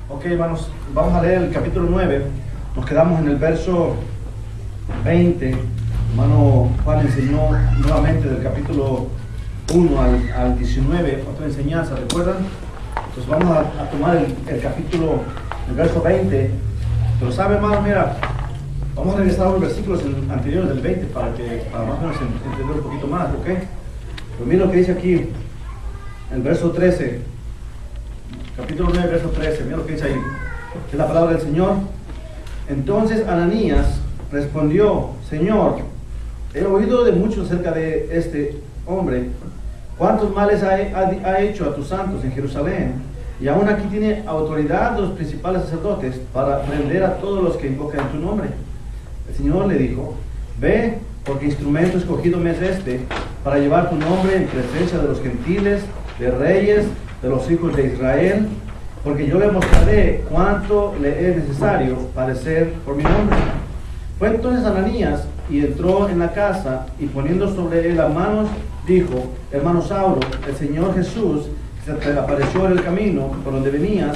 Ok, hermanos, vamos a leer el capítulo 9. Nos quedamos en el verso 20. Hermano Juan enseñó nuevamente del capítulo 1 al 19, otra enseñanza, ¿recuerdan? Entonces vamos a tomar el capítulo, el verso 20. Pero sabe, hermano, mira, vamos a regresar a los versículos anteriores del 20 para más o menos entender un poquito más, ¿ok? Pero mira lo que dice aquí, el verso 13. Capítulo 9, verso 13, mira lo que dice ahí. Es la palabra del Señor. Entonces Ananías respondió: Señor, he oído de mucho acerca de este hombre, cuántos males ha hecho a tus santos en Jerusalén, y aún aquí tiene autoridad de los principales sacerdotes para prender a todos los que invocan tu nombre. El Señor le dijo: ve, porque instrumento escogido me es este, para llevar tu nombre en presencia de los gentiles, de reyes, de los hijos de Israel, porque yo le mostraré cuánto le es necesario padecer por mi nombre. Fue entonces Ananías y entró en la casa, y poniendo sobre él las manos, dijo: hermano Saulo, el Señor Jesús, que se te apareció en el camino por donde venías,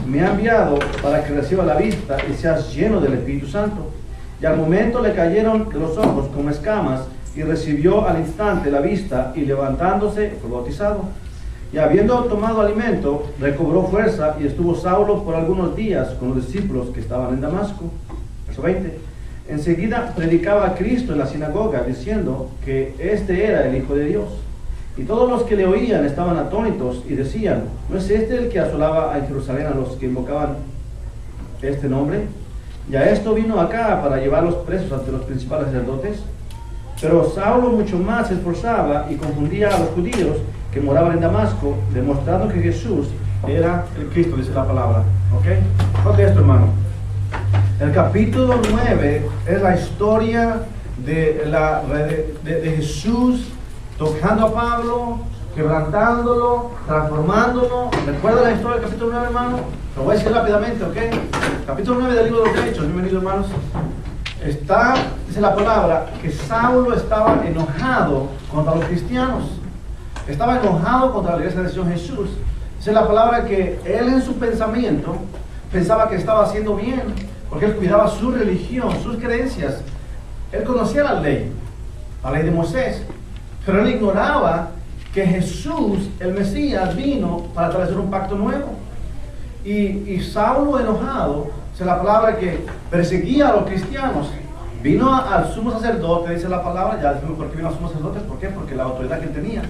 me ha enviado para que reciba la vista y seas lleno del Espíritu Santo. Y al momento le cayeron de los ojos como escamas, y recibió al instante la vista, y levantándose fue bautizado. Y habiendo tomado alimento, recobró fuerza, y estuvo Saulo por algunos días con los discípulos que estaban en Damasco. Verso 20. Enseguida predicaba a Cristo en la sinagoga, diciendo que este era el Hijo de Dios. Y todos los que le oían estaban atónitos y decían: ¿no es este el que asolaba en Jerusalén a los que invocaban este nombre? Y a esto vino acá para llevarlos presos ante los principales sacerdotes. Pero Saulo mucho más se esforzaba y confundía a los judíos que moraban en Damasco, demostrando que Jesús era el Cristo, dice la palabra. ¿Ok? Note esto, hermano. El capítulo 9 es la historia de Jesús tocando a Pablo, quebrantándolo, transformándolo. ¿Recuerda la historia del capítulo 9, hermano? Lo voy a decir rápidamente, ¿ok? Capítulo 9 del libro de los Hechos, bienvenidos, hermanos. Dice la palabra, que Saulo estaba enojado contra los cristianos. Estaba enojado contra la iglesia del Señor Jesús. Dice la palabra que él en su pensamiento pensaba que estaba haciendo bien, porque él cuidaba su religión, sus creencias. Él conocía la ley de Moisés, pero él ignoraba que Jesús, el Mesías, vino para establecer un pacto nuevo. Y Saulo, enojado, dice la palabra que perseguía a los cristianos. Vino al sumo sacerdote, dice la palabra, ya decimos por qué vino al sumo sacerdote. ¿Por qué? Porque la autoridad que él tenía.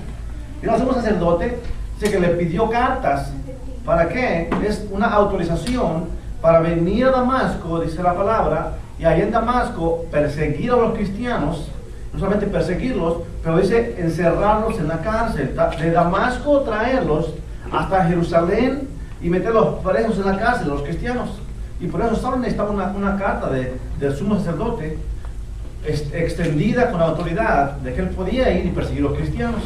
Vino al sumo sacerdote, dice que le pidió cartas. ¿Para qué? Es una autorización para venir a Damasco, dice la palabra, y ahí en Damasco perseguir a los cristianos. No solamente perseguirlos, pero dice encerrarlos en la cárcel. De Damasco traerlos hasta Jerusalén y meterlos presos en la cárcel, los cristianos. Y por eso Saulo necesitaba una carta del sumo sacerdote extendida con la autoridad de que él podía ir y perseguir a los cristianos.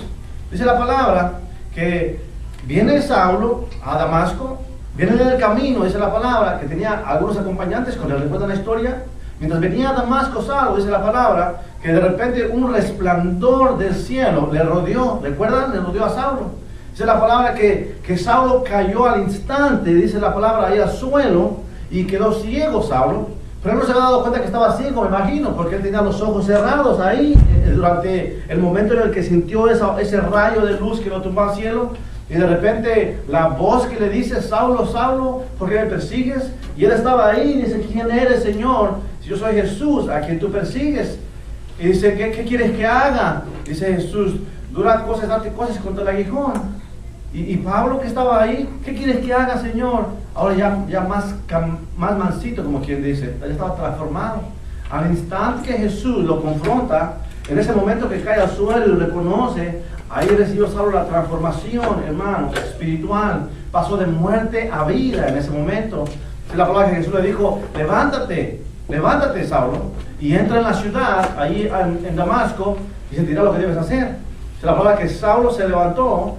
Dice la palabra que viene Saulo a Damasco, viene en el camino, dice la palabra, que tenía algunos acompañantes con él. ¿Recuerdan la historia? Mientras venía a Damasco Saulo, dice la palabra, que de repente un resplandor del cielo le rodeó. ¿Recuerdan? Le rodeó a Saulo. Dice la palabra que Saulo cayó al instante, dice la palabra, ahí al suelo, y quedó ciego Saulo. Pero él no se había dado cuenta que estaba ciego, me imagino, porque él tenía los ojos cerrados ahí durante el momento en el que sintió ese rayo de luz que lo tumbó al cielo. Y de repente la voz que le dice: Saulo, Saulo, ¿por qué me persigues? Y él estaba ahí y dice: ¿quién eres, Señor? Si yo soy Jesús, a quien tú persigues. Y dice: ¿qué quieres que haga? Dice Jesús: dura cosas, date cosas contra el aguijón. Y Pablo, que estaba ahí: ¿qué quieres que haga, Señor? Ahora ya más mansito, como quien dice, ya estaba transformado. Al instante que Jesús lo confronta, en ese momento que cae al suelo y lo reconoce, ahí recibió Saulo la transformación, hermano, espiritual. Pasó de muerte a vida en ese momento. Es la palabra que Jesús le dijo: levántate, levántate, Saulo, y entra en la ciudad, ahí en Damasco, y se dirá lo que debes hacer. Es la palabra que Saulo se levantó.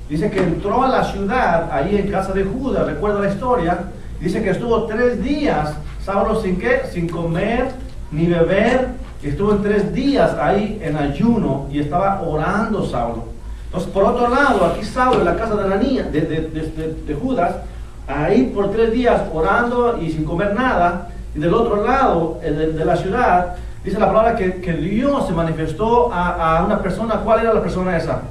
Dice que entró a la ciudad, ahí en casa de Judas, recuerda la historia. Dice que estuvo 3 días, Saulo sin qué, sin comer ni beber. Estuvo en 3 días ahí en ayuno y estaba orando Saulo. Entonces, por otro lado, aquí Saulo en la casa de Ananías, de Judas, ahí por 3 días orando y sin comer nada. Y del otro lado de la ciudad, dice la palabra que Dios se manifestó a una persona. ¿Cuál era la persona esa?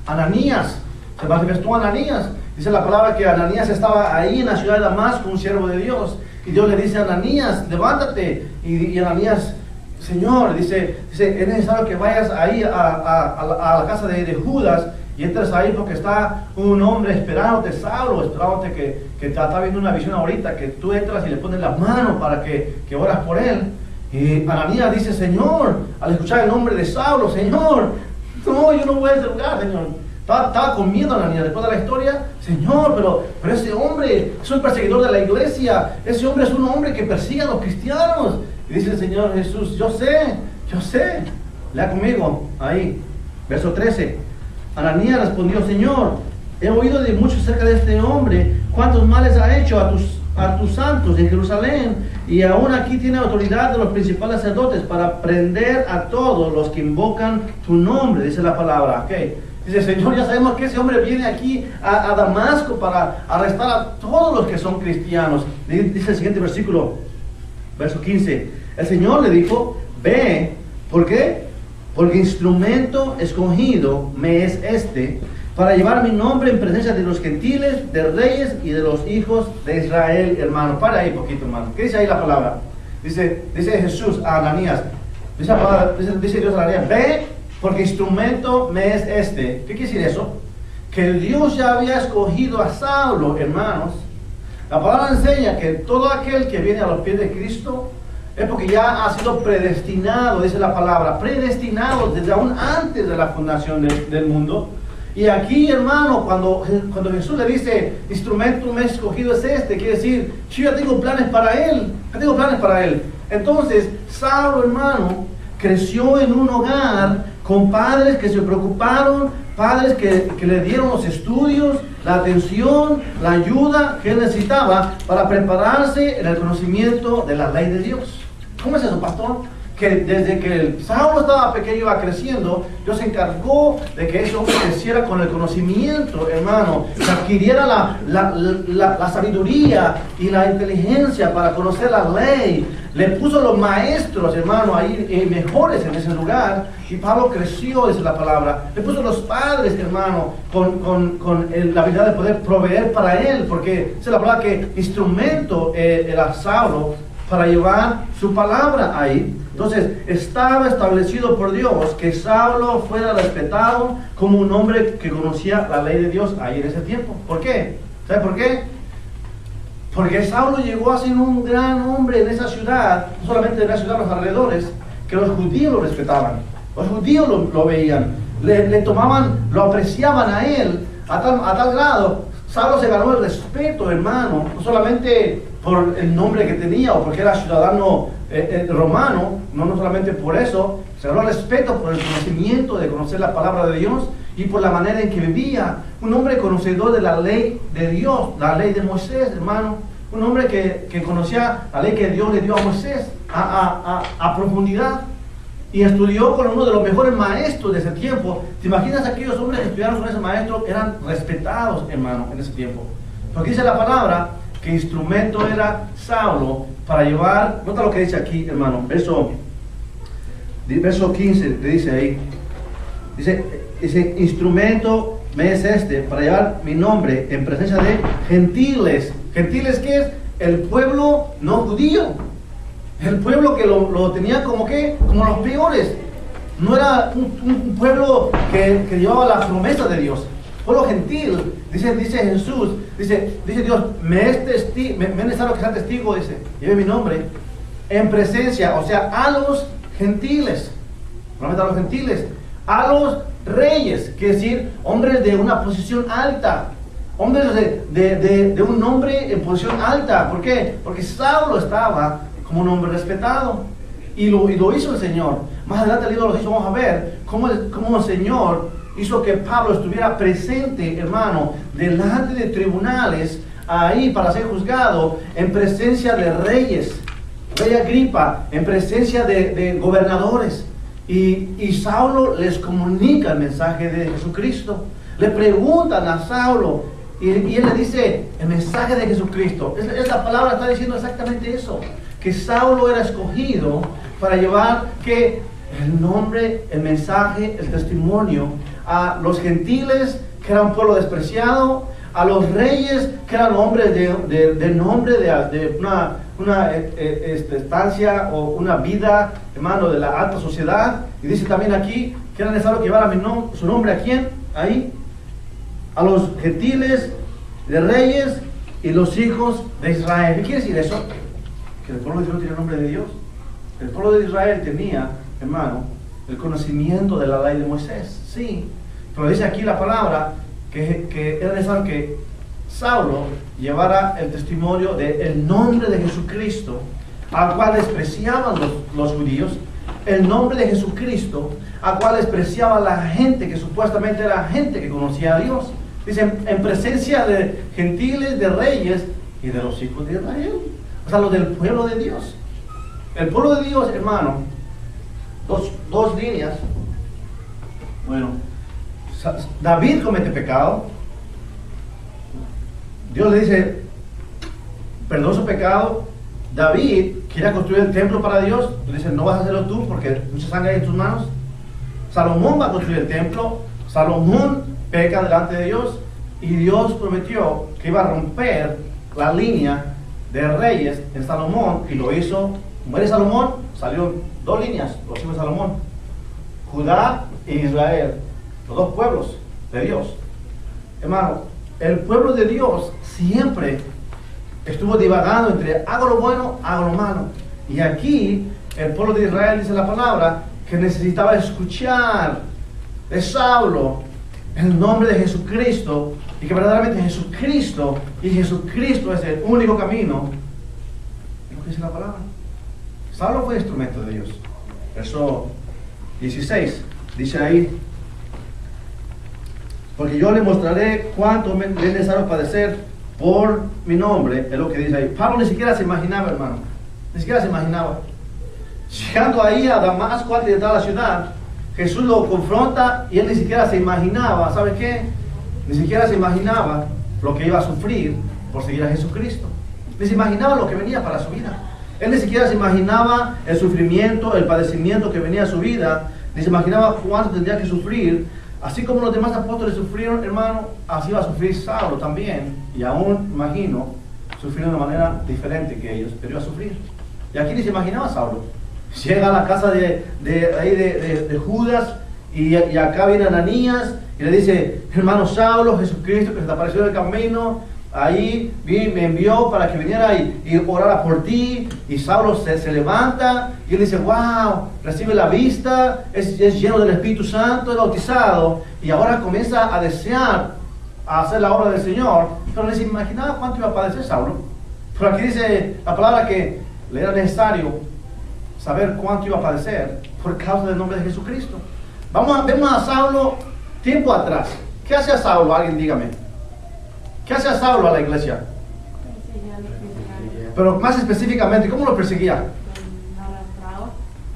Ananías. Se manifestó a Ananías. Dice la palabra que Ananías estaba ahí en la ciudad de Damasco, un siervo de Dios. Y Dios le dice a Ananías, levántate. Y Ananías, Señor, dice, es necesario que vayas ahí a la casa de Judas y entres ahí porque está un hombre esperándote, Saulo, esperándote que está viendo una visión ahorita, que tú entras y le pones las manos para que oras por él. Y Ananías dice, Señor, al escuchar el nombre de Saulo, Señor, no, yo no voy a ese lugar, Señor. Estaba con miedo Ananías después de la historia. Señor, pero ese hombre es un perseguidor de la iglesia. Ese hombre es un hombre que persigue a los cristianos. Y dice el Señor Jesús, yo sé. Lea conmigo, ahí, verso 13. Ananías respondió, Señor, he oído de mucho acerca de este hombre, cuántos males ha hecho a tus santos en Jerusalén, y aún aquí tiene autoridad de los principales sacerdotes para prender a todos los que invocan tu nombre, dice la palabra. Okay. Dice, Señor, ya sabemos que ese hombre viene aquí a Damasco para arrestar a todos los que son cristianos. Dice el siguiente versículo, verso 15. El Señor le dijo, ve. ¿Por qué? Porque instrumento escogido me es este, para llevar mi nombre en presencia de los gentiles, de reyes y de los hijos de Israel, hermano. Para ahí poquito, hermano. ¿Qué dice ahí la palabra? Dice Jesús a Ananías. Dice Dios a Ananías, ve. Porque instrumento me es este. ¿Qué quiere decir eso? Que Dios ya había escogido a Saulo, hermanos. La palabra enseña que todo aquel que viene a los pies de Cristo es porque ya ha sido predestinado, dice la palabra, predestinado desde aún antes de la fundación del mundo. Y aquí, hermano, cuando Jesús le dice, instrumento me escogido es este, quiere decir, yo ya tengo planes para él, Entonces, Saulo, hermano, creció en un hogar con padres que se preocuparon, padres que le dieron los estudios, la atención, la ayuda que él necesitaba para prepararse en el conocimiento de la ley de Dios. ¿Cómo es eso, pastor? Que desde que Saulo estaba pequeño iba creciendo, Dios se encargó de que ese hombre creciera con el conocimiento, hermano, que adquiriera la sabiduría y la inteligencia para conocer la ley. Le puso los maestros, hermano, ahí mejores en ese lugar, y Pablo creció, dice la palabra. Le puso los padres, hermano, con la habilidad de poder proveer para él, porque dice la palabra que instrumento era Saulo para llevar su palabra ahí. Entonces, estaba establecido por Dios que Saulo fuera respetado como un hombre que conocía la ley de Dios ahí en ese tiempo. ¿Por qué? ¿Sabe por qué? Porque Saulo llegó a ser un gran hombre en esa ciudad, no solamente en la ciudad, los alrededores, que los judíos lo respetaban. Los judíos lo veían, le tomaban, lo apreciaban a él, a tal grado. Saulo se ganó el respeto, hermano, no solamente por el nombre que tenía o porque era ciudadano romano, no solamente por eso, se ganó el respeto por el conocimiento de conocer la palabra de Dios y por la manera en que vivía. Un hombre conocedor de la ley de Dios, la ley de Moisés, hermano. Un hombre que conocía la ley que Dios le dio a Moisés a profundidad. Y estudió con uno de los mejores maestros de ese tiempo. ¿Te imaginas aquellos hombres que estudiaron con ese maestro? Eran respetados, hermano, en ese tiempo. Porque dice la palabra que instrumento era Saulo para llevar, nota lo que dice aquí, hermano, verso 15, le dice ahí, dice, instrumento me es este, para llevar mi nombre en presencia de gentiles. ¿Gentiles qué es? El pueblo no judío, el pueblo que lo tenía como los peores. No era un pueblo que llevaba la promesa de Dios. Pueblo gentil, dice Jesús, dice Dios, me es necesario que sea testigo, dice, lleve mi nombre, en presencia, o sea, a los gentiles, solamente a los gentiles, a los reyes, quiere decir, hombres de una posición alta, hombres de un hombre en posición alta. ¿Por qué? Porque Saulo estaba como un hombre respetado, y lo hizo el Señor. Más adelante el libro lo hizo, vamos a ver cómo el Señor hizo que Pablo estuviera presente, hermano, delante de tribunales, ahí para ser juzgado, en presencia de reyes, rey Agripa, en presencia de gobernadores. Y Saulo les comunica el mensaje de Jesucristo. Le preguntan a Saulo, Y él le dice el mensaje de Jesucristo. Esta palabra está diciendo exactamente eso. Que Saulo era escogido para llevar que el nombre, el mensaje, el testimonio a los gentiles, que era un pueblo despreciado, a los reyes, que eran hombres de nombre, de una estancia o una vida, hermano, de la alta sociedad. Y dice también aquí que era necesario que llevara su nombre a quién, ahí, a los gentiles, de reyes y los hijos de Israel. ¿Qué quiere decir eso? Que el pueblo de Dios tiene el nombre de Dios. El pueblo de Israel tenía, hermano, el conocimiento de la ley de Moisés, sí, pero dice aquí la palabra que era necesario que Saulo llevara el testimonio del nombre de Jesucristo, al cual despreciaban los judíos, el nombre de Jesucristo, al cual despreciaba la gente que supuestamente era gente que conocía a Dios. Dice, en presencia de gentiles, de reyes y de los hijos de Israel, o sea, los del pueblo de Dios. El pueblo de Dios, hermano, dos líneas. Bueno, David comete pecado. Dios le dice, perdón su pecado. David quiere construir el templo para Dios. Le dice, no vas a hacerlo tú porque mucha sangre hay en tus manos. Salomón va a construir el templo. Salomón peca delante de Dios. Y Dios prometió que iba a romper la línea de reyes en Salomón. Y lo hizo. Muere Salomón, salieron dos líneas, los hijos de Salomón, Judá e Israel, los dos pueblos de Dios. Hermano, el pueblo de Dios siempre estuvo divagando entre hago lo bueno, hago lo malo. Y aquí el pueblo de Israel, dice la palabra, que necesitaba escuchar de Saulo el nombre de Jesucristo, y que verdaderamente Jesucristo es el único camino. ¿Es lo que dice la palabra? Saulo fue instrumento de Dios. Verso 16, dice ahí, porque yo le mostraré cuánto me es necesario padecer por mi nombre, es lo que dice ahí. Pablo ni siquiera se imaginaba, hermano, ni siquiera se imaginaba. Llegando ahí a Damasco, antes de entrar a la ciudad, Jesús lo confronta y él ni siquiera se imaginaba, ¿sabe qué? Ni siquiera se imaginaba lo que iba a sufrir por seguir a Jesucristo. Ni se imaginaba lo que venía para su vida. Él ni siquiera se imaginaba el sufrimiento, el padecimiento que venía a su vida, ni se imaginaba cuánto tendría que sufrir. Así como los demás apóstoles sufrieron, hermano, así va a sufrir Saulo también. Y aún, imagino, sufriendo de una manera diferente que ellos, pero iba a sufrir. Y aquí ni se imaginaba Saulo. Llega a la casa de Judas y acá viene Ananías y le dice, hermano Saulo, Jesucristo que se te apareció en el camino, ahí me envió para que viniera y orara por ti. Y Saulo se levanta y él dice, wow, recibe la vista, es lleno del Espíritu Santo, es bautizado, y ahora comienza a desear a hacer la obra del Señor. Pero les imaginaba cuánto iba a padecer Saulo. Pero aquí dice la palabra que le era necesario saber cuánto iba a padecer por causa del nombre de Jesucristo. Vemos a Saulo tiempo atrás. ¿Qué hacía Saulo? Alguien dígame. ¿Qué hacía Saulo a la iglesia? Pero más específicamente, ¿cómo lo perseguía?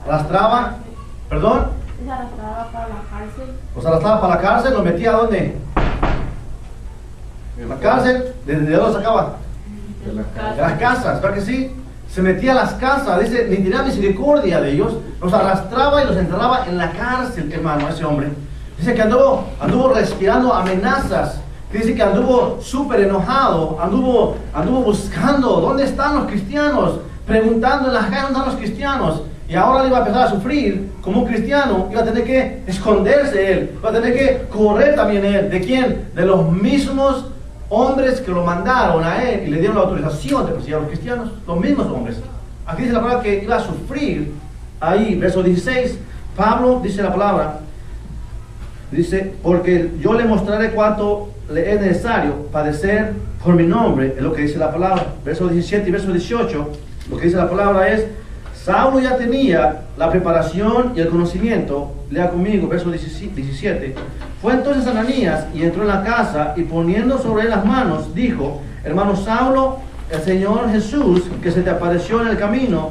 ¿Arrastraba? ¿Perdón? Se arrastraba para la cárcel. Los arrastraba para la cárcel, ¿lo metía a dónde? ¿En la cárcel? ¿De dónde lo sacaba? De las casas, ¿verdad que sí? Se metía a las casas, dice, ni tenía misericordia de ellos, los arrastraba y los enterraba en la cárcel, hermano, ese hombre. Dice que anduvo respirando amenazas. Dice que anduvo súper enojado, anduvo buscando dónde están los cristianos, preguntando en las calles dónde están los cristianos. Y ahora le iba a empezar a sufrir como un cristiano, iba a tener que esconderse él, iba a tener que correr también él. ¿De quién? De los mismos hombres que lo mandaron a él y le dieron la autorización de perseguir a los cristianos, los mismos hombres. Aquí dice la palabra que iba a sufrir. Ahí, verso 16, Pablo dice la palabra, dice, porque yo le mostraré cuánto le es necesario padecer por mi nombre, es lo que dice la palabra. Verso 17 y verso 18, lo que dice la palabra es, Saulo ya tenía la preparación y el conocimiento, lea conmigo, verso 17, fue entonces Ananías y entró en la casa y poniendo sobre él las manos, dijo, hermano Saulo, el Señor Jesús, que se te apareció en el camino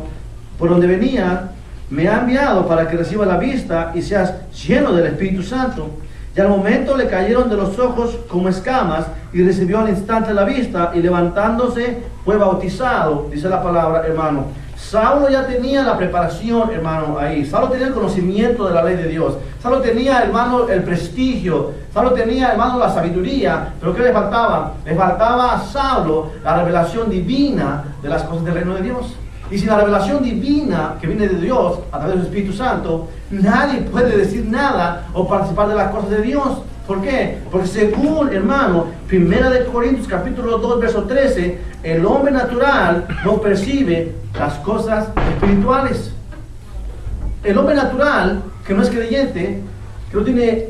por donde venía, me ha enviado para que reciba la vista y seas lleno del Espíritu Santo. Y al momento le cayeron de los ojos como escamas y recibió al instante la vista y levantándose fue bautizado, dice la palabra, hermano. Saulo ya tenía la preparación, hermano, ahí. Saulo tenía el conocimiento de la ley de Dios. Saulo tenía, hermano, el prestigio. Saulo tenía, hermano, la sabiduría. Pero ¿qué le faltaba? Le faltaba a Saulo la revelación divina de las cosas del reino de Dios. Y sin la revelación divina que viene de Dios a través del Espíritu Santo, nadie puede decir nada o participar de las cosas de Dios. ¿Por qué? Porque según, hermano, 1 Corintios capítulo 2, verso 13, el hombre natural no percibe las cosas espirituales. El hombre natural, que no es creyente, que no tiene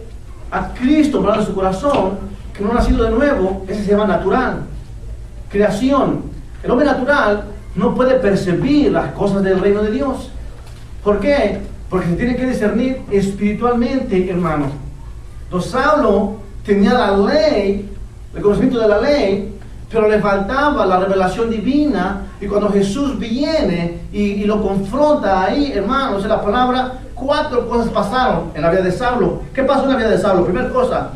a Cristo morando en su corazón, que no ha nacido de nuevo, ese se llama natural. Creación. El hombre natural no puede percibir las cosas del reino de Dios. ¿Por qué? Porque se tiene que discernir espiritualmente, hermano. Entonces Saulo tenía la ley, el conocimiento de la ley, pero le faltaba la revelación divina. Y cuando Jesús viene y lo confronta ahí, hermanos, en la palabra, 4 cosas pasaron en la vida de Saulo. ¿Qué pasó en la vida de Saulo? Primera cosa,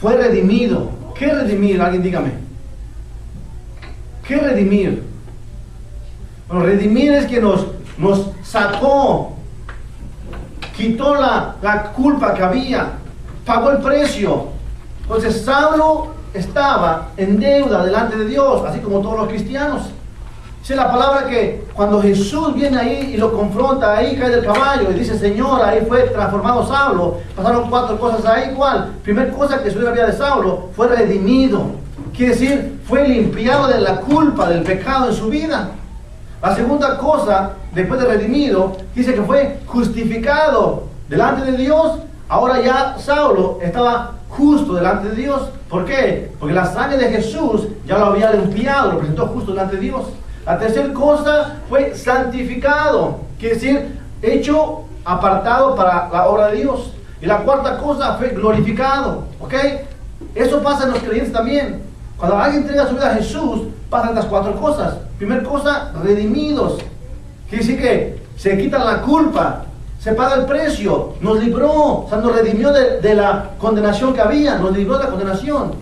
fue redimido. ¿Qué redimir? Alguien dígame. ¿Qué redimir? Bueno, redimir es que nos sacó, quitó la culpa que había, pagó el precio. Entonces Saulo estaba en deuda delante de Dios, así como todos los cristianos. Dice la palabra que cuando Jesús viene ahí y lo confronta, ahí cae del caballo y dice, Señor, ahí fue transformado Saulo. Pasaron 4 cosas ahí. ¿Cuál? Primera cosa que sucedió en la vida de Saulo, fue redimido. Quiere decir, fue limpiado de la culpa, del pecado en su vida. La segunda cosa, después de redimido, dice que fue justificado delante de Dios. Ahora ya Saulo estaba justo delante de Dios. ¿Por qué? Porque la sangre de Jesús ya lo había limpiado, lo presentó justo delante de Dios. La tercera cosa fue santificado, quiere decir, hecho apartado para la obra de Dios. Y la cuarta cosa fue glorificado. ¿Ok? Eso pasa en los creyentes también. Cuando alguien entrega su vida a Jesús, pasan estas 4 cosas. Primera cosa, redimidos. Quiere decir que se quita la culpa, se paga el precio, nos libró, o sea, nos redimió de la condenación que había, nos libró de la condenación.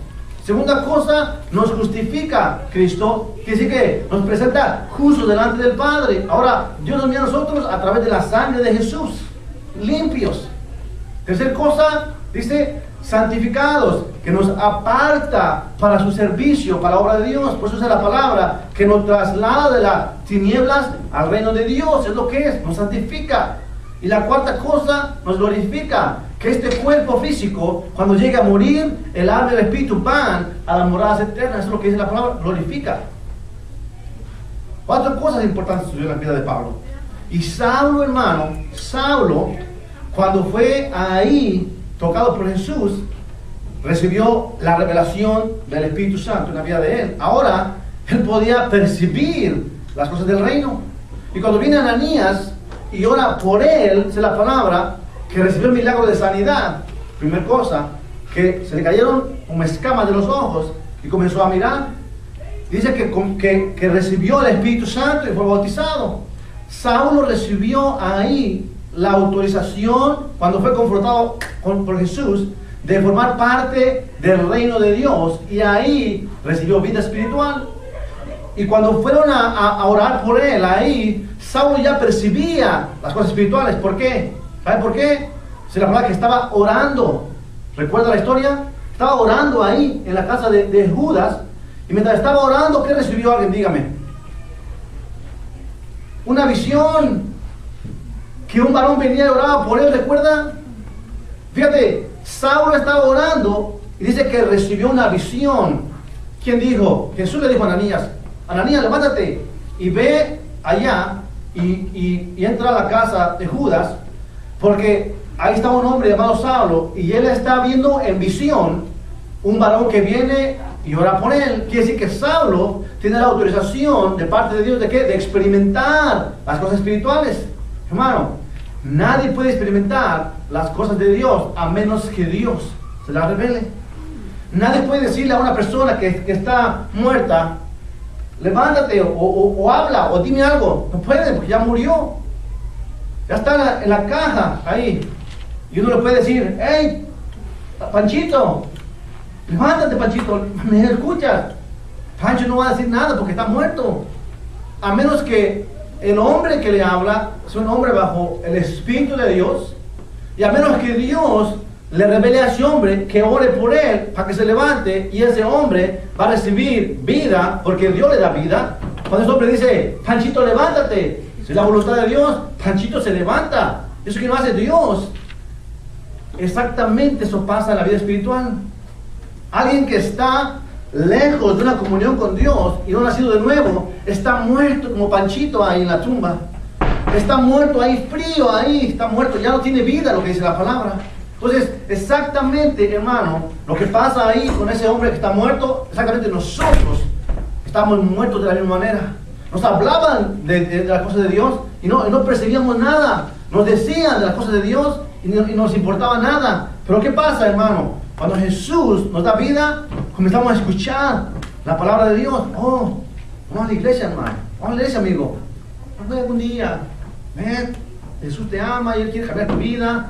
Segunda cosa, nos justifica Cristo, quiere decir que nos presenta justos delante del Padre. Ahora, Dios nos mira a nosotros a través de la sangre de Jesús, limpios. Tercera cosa, dice, santificados, que nos aparta para su servicio, para la obra de Dios. Por eso es la palabra que nos traslada de las tinieblas al reino de Dios, es lo que es, nos santifica. Y la cuarta cosa, nos glorifica, que este cuerpo físico, cuando llegue a morir, el alma y el espíritu van a las moradas eternas. Eso es lo que dice la palabra, glorifica. 4 cosas importantes en la vida de Pablo. Y Saulo, hermano, Saulo, cuando fue ahí tocado por Jesús, recibió la revelación del Espíritu Santo en la vida de él. Ahora, él podía percibir las cosas del reino. Y cuando viene Ananías y ora por él, dice la palabra, que recibió el milagro de sanidad. Primera cosa, que se le cayeron como escamas de los ojos y comenzó a mirar. Dice que recibió el Espíritu Santo y fue bautizado. Saulo recibió ahí la autorización, cuando fue confrontado por Jesús, de formar parte del reino de Dios, y ahí recibió vida espiritual. Y cuando fueron a orar por él, ahí Saulo ya percibía las cosas espirituales. ¿Por qué? ¿Sabe por qué? Se la palabra que estaba orando. ¿Recuerda la historia? Estaba orando ahí en la casa de Judas, y mientras estaba orando, ¿qué recibió? Alguien dígame. Una visión, que un varón venía y oraba por él, ¿recuerda? Fíjate, Saulo estaba orando y dice que recibió una visión. ¿Quién dijo? Jesús le dijo a Ananías, Ananías, levántate y ve allá y entra a la casa de Judas, porque ahí está un hombre llamado Saulo y él está viendo en visión un varón que viene y ora por él. Quiere decir que Saulo tiene la autorización de parte de Dios de ¿qué? De experimentar las cosas espirituales. Hermano, nadie puede experimentar las cosas de Dios a menos que Dios se las revele. Nadie puede decirle a una persona que está muerta, levántate o habla o dime algo. No puede, porque ya murió. Ya está en la caja ahí. Y uno le puede decir, hey, Panchito, levántate, Panchito, ¿me escuchas? Pancho no va a decir nada porque está muerto. A menos que el hombre que le habla es un hombre bajo el Espíritu de Dios, y a menos que Dios le revele a ese hombre que ore por él para que se levante, y ese hombre va a recibir vida porque Dios le da vida. Cuando ese hombre dice, Panchito, levántate, si es la voluntad de Dios, Panchito se levanta. Eso que no hace Dios. Exactamente eso pasa en la vida espiritual. Alguien que está lejos de una comunión con Dios y no ha nacido de nuevo, está muerto como Panchito ahí en la tumba. Está muerto ahí, frío ahí, está muerto, ya no tiene vida, lo que dice la palabra. Entonces, exactamente, hermano, lo que pasa ahí con ese hombre que está muerto, exactamente nosotros estamos muertos de la misma manera. Nos hablaban de las cosas de Dios y no percibíamos nada. Nos decían de las cosas de Dios y no nos importaba nada. Pero ¿qué pasa, hermano? Cuando Jesús nos da vida, comenzamos a escuchar la palabra de Dios. Oh, vamos a la iglesia, hermano. Vamos a la iglesia, amigo. Vamos algún día. Ven, Jesús te ama y Él quiere cambiar tu vida.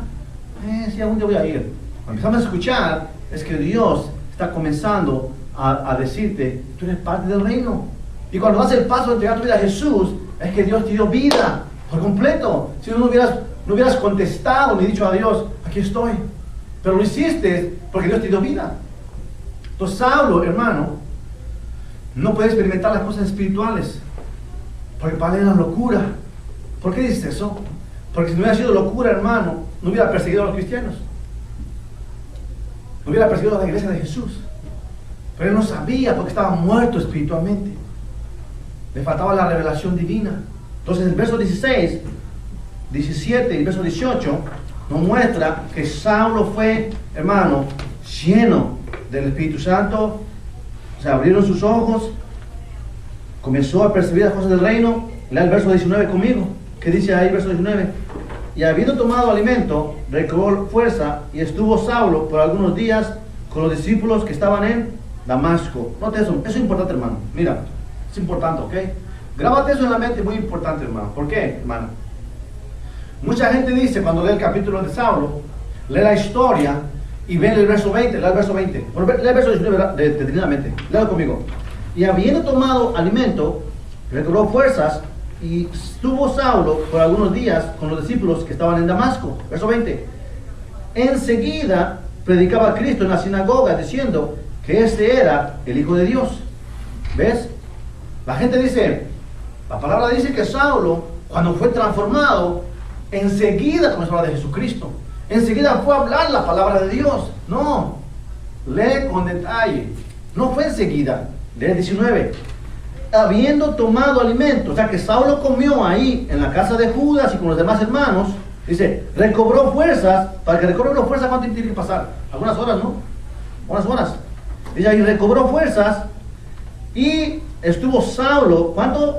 Sí, algún día voy a ir. Cuando empezamos a escuchar, es que Dios está comenzando a decirte, tú eres parte del reino. Y cuando das el paso de entregar tu vida a Jesús, es que Dios te dio vida por completo. Si no hubieras contestado ni dicho a Dios, aquí estoy. Pero lo hiciste porque Dios te dio vida. Entonces Saulo, hermano, no puede experimentar las cosas espirituales, porque para él era locura. ¿Por qué dices eso? Porque si no hubiera sido locura, hermano, no hubiera perseguido a los cristianos, no hubiera perseguido a la iglesia de Jesús. Pero él no sabía porque estaba muerto espiritualmente. Le faltaba la revelación divina. Entonces el verso 16, 17 y el verso 18 nos muestra que Saulo fue, hermano, lleno del Espíritu Santo. Se abrieron sus ojos, comenzó a percibir las cosas del reino. Lea el verso 19 conmigo. ¿Qué dice ahí el verso 19? Y habiendo tomado alimento, recobró fuerza, y estuvo Saulo por algunos días con los discípulos que estaban en Damasco. Note eso es importante, hermano. Mira, es importante, ¿ok? Grábate eso en la mente, muy importante, hermano. ¿Por qué, hermano? Mucha gente dice, cuando lee el capítulo de Saulo, lee la historia y ve el verso 20, lee el verso 20. Bueno, lee el verso 19 detenidamente, léalo conmigo. Y habiendo tomado alimento, recobró fuerzas, y estuvo Saulo por algunos días con los discípulos que estaban en Damasco. Verso 20. Enseguida predicaba a Cristo en la sinagoga, diciendo que este era el Hijo de Dios. ¿Ves? La gente dice, la palabra dice que Saulo, cuando fue transformado, enseguida comenzó a hablar de Jesucristo. Enseguida fue a hablar la palabra de Dios. No, lee con detalle. No fue enseguida. Lee el 19. Habiendo tomado alimento, o sea que Saulo comió ahí en la casa de Judas y con los demás hermanos, dice, recobró fuerzas. Para que recobre fuerzas, ¿cuánto tiene que pasar? Algunas horas, ¿no? Unas horas. Dice, y recobró fuerzas, y estuvo Saulo, ¿cuánto?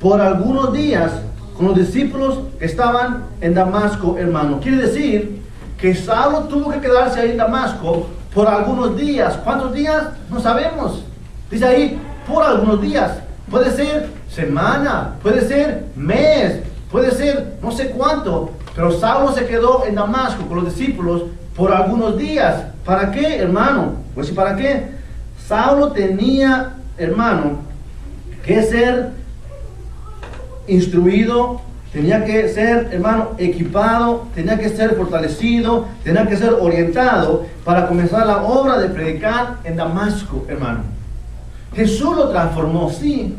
Por algunos días con los discípulos que estaban en Damasco, hermano. Quiere decir que Saulo tuvo que quedarse ahí en Damasco por algunos días. ¿Cuántos días? No sabemos. Dice ahí, por algunos días. Puede ser semana, puede ser mes, puede ser no sé cuánto. Pero Saulo se quedó en Damasco con los discípulos por algunos días. ¿Para qué, hermano? Pues ¿y para qué? Saulo tenía, hermano, que ser instruido, tenía que ser, hermano, equipado, tenía que ser fortalecido, tenía que ser orientado para comenzar la obra de predicar en Damasco, hermano. Jesús lo transformó, sí.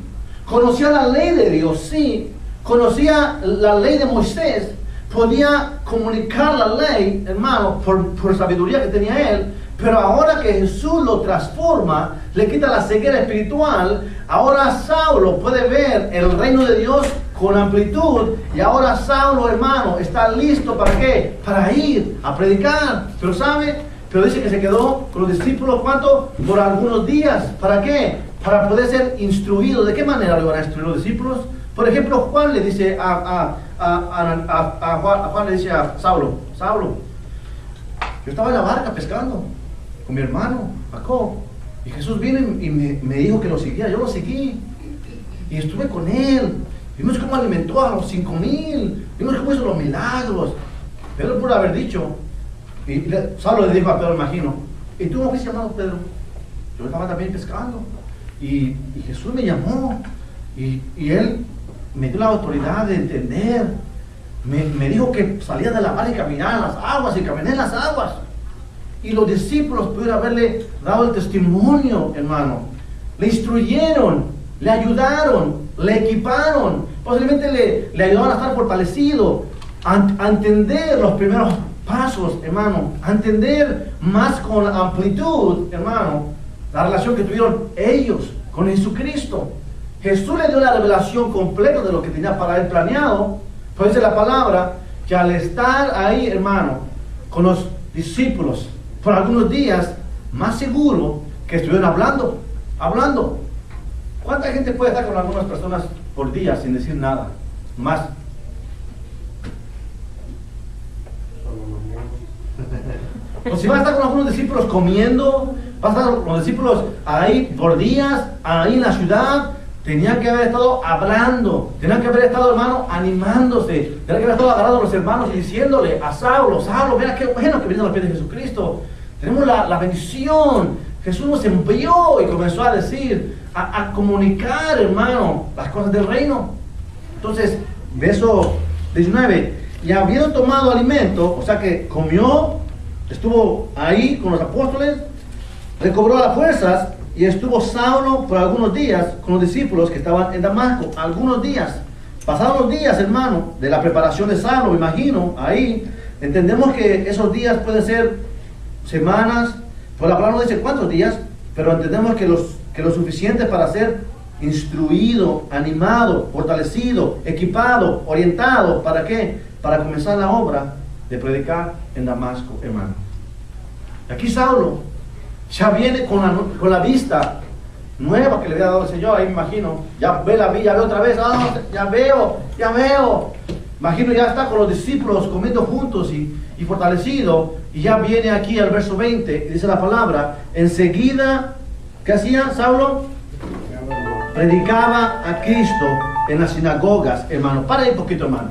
Conocía la ley de Dios, sí. Conocía la ley de Moisés. Podía comunicar la ley, hermano, por sabiduría que tenía él. Pero ahora que Jesús lo transforma, le quita la ceguera espiritual, ahora Saulo puede ver el reino de Dios con amplitud. Y ahora Saulo, hermano, está listo ¿para qué? Para ir a predicar. Pero ¿sabe? Pero dice que se quedó con los discípulos, ¿cuánto? Por algunos días. ¿Para qué? Para poder ser instruido. ¿De qué manera lo iban a instruir los discípulos? Por ejemplo, Juan le dice a Juan le dice a Saulo, Saulo, yo estaba en la barca pescando con mi hermano Jacob, y Jesús vino y me dijo que lo siguiera. Yo lo seguí y estuve con él. Vimos cómo alimentó a los 5,000, vimos cómo hizo los milagros. Pero por haber dicho, Saulo le dijo a Pedro, imagino, ¿y tú no fuiste llamado, Pedro? Yo estaba también pescando. Y Jesús me llamó. Y Él me dio la autoridad de entender. Me dijo que salía de la mar y caminara en las aguas. Y caminé en las aguas. Y los discípulos pudieron haberle dado el testimonio, hermano. Le instruyeron, le ayudaron, le equiparon. Posiblemente le ayudaron a estar fortalecido, a entender los primeros pasos, hermano, a entender más con amplitud, hermano, la relación que tuvieron ellos con Jesucristo. Jesús le dio la revelación completa de lo que tenía para él planeado. Pues dice la palabra que al estar ahí, hermano, con los discípulos por algunos días, más seguro que estuvieron hablando. ¿Cuánta gente puede estar con algunas personas por días sin decir nada? Más. O si vas a estar con algunos discípulos comiendo, vas a estar con los discípulos ahí por días, ahí en la ciudad, tenían que haber estado hablando, tenían que haber estado, hermano, animándose, tenían que haber estado agarrando a los hermanos y diciéndole a Saulo, mira qué bueno que viene a los pies de Jesucristo, tenemos la bendición, Jesús nos envió, y comenzó a decir, a comunicar, hermano, las cosas del reino. Entonces, verso 19, y habiendo tomado alimento, o sea que comió, estuvo ahí con los apóstoles, recobró las fuerzas, y estuvo Saulo por algunos días con los discípulos que estaban en Damasco. Algunos días, pasados los días, hermano, de la preparación de Saulo, me imagino, ahí, entendemos que esos días pueden ser semanas, pues la palabra no dice cuántos días, pero entendemos que lo suficiente para ser instruido, animado, fortalecido, equipado, orientado, ¿para qué? Para comenzar la obra de predicar en Damasco, hermano. Aquí Saulo ya viene con la vista nueva que le había dado el Señor, ahí me imagino, ya ve otra vez, ya veo, imagino ya está con los discípulos comiendo juntos y fortalecido, y ya viene aquí al verso 20, y dice la palabra, enseguida, ¿qué hacía Saulo? Predicaba a Cristo en las sinagogas, hermano. Para ahí un poquito, hermano.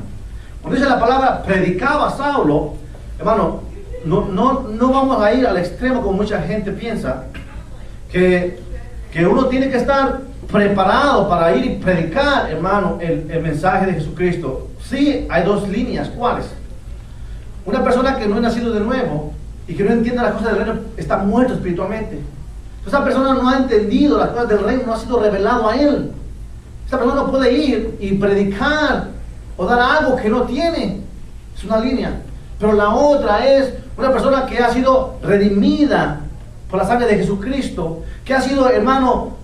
Cuando dice la palabra predicaba Saulo, hermano, no vamos a ir al extremo como mucha gente piensa, que uno tiene que estar preparado para ir y predicar, hermano, el mensaje de Jesucristo. Sí, hay dos líneas. ¿Cuáles? Una persona que no es nacido de nuevo y que no entiende las cosas del reino está muerto espiritualmente. Esa persona no ha entendido las cosas del reino, no ha sido revelado a él. Esa persona no puede ir y predicar o dar algo que no tiene. Es una línea. Pero la otra es una persona que ha sido redimida por la sangre de Jesucristo, que ha sido, hermano,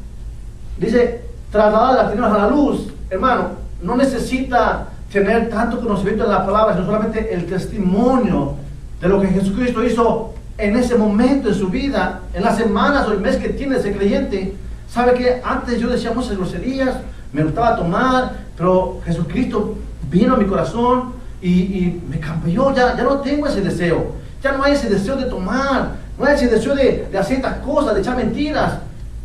dice, trasladada de las tinieblas a la luz. Hermano, no necesita tener tanto conocimiento de la palabra, sino solamente el testimonio de lo que Jesucristo hizo en ese momento en su vida, en las semanas o el mes que tiene ese creyente. Sabe que antes yo decía muchas groserías, me gustaba tomar, pero Jesucristo vino a mi corazón y me cambió. Ya no tengo ese deseo, ya no hay ese deseo de tomar, no hay ese deseo de hacer estas cosas, de echar mentiras.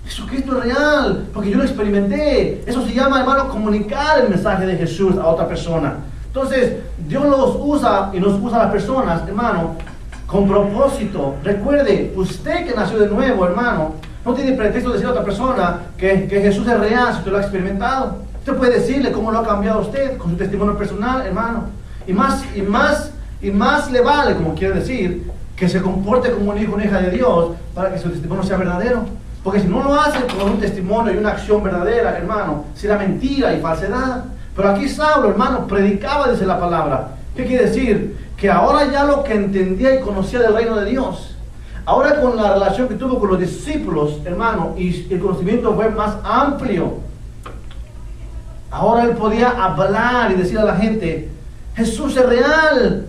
Jesucristo es real, porque yo lo experimenté. Eso se llama, hermano, comunicar el mensaje de Jesús a otra persona. Entonces, Dios los usa y nos usa a las personas, hermano, con propósito. Recuerde, usted que nació de nuevo, hermano, no tiene pretexto de decir a otra persona que Jesús es real si usted lo ha experimentado. Usted puede decirle cómo lo ha cambiado a usted con su testimonio personal, hermano. Y más le vale, como quiere decir, que se comporte como un hijo o una hija de Dios para que su testimonio sea verdadero. Porque si no lo hace con un testimonio y una acción verdadera, hermano, será mentira y falsedad. Pero aquí Saulo, hermano, predicaba, dice la palabra. ¿Qué quiere decir? Que ahora ya lo que entendía y conocía del reino de Dios, ahora con la relación que tuvo con los discípulos, hermano, y el conocimiento fue más amplio. Ahora él podía hablar y decir a la gente, Jesús es real.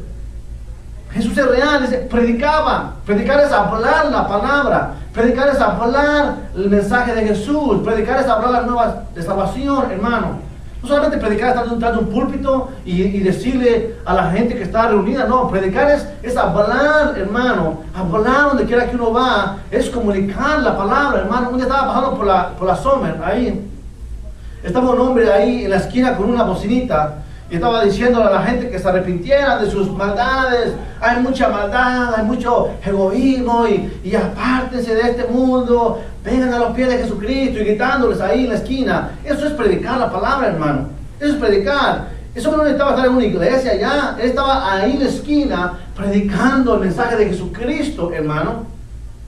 Jesús es real. Dice, predicaba. Predicar es hablar la palabra. Predicar es hablar el mensaje de Jesús. Predicar es hablar las nuevas de salvación, hermano. No solamente predicar estar dentro de un púlpito y decirle a la gente que está reunida. No, predicar es hablar, hermano. Hablar donde quiera que uno va. Es comunicar la palabra, hermano. Un día estaba pasando por la Sommer, ahí. Estaba un hombre ahí en la esquina con una bocinita. y estaba diciéndole a la gente que se arrepintiera de sus maldades. Hay mucha maldad, hay mucho egoísmo y apártense de este mundo, vengan a los pies de Jesucristo, y gritándoles ahí en la esquina. Eso es predicar la palabra, hermano. Eso es predicar. Eso no necesitaba estar en una iglesia ya. Él estaba ahí en la esquina predicando el mensaje de Jesucristo, hermano.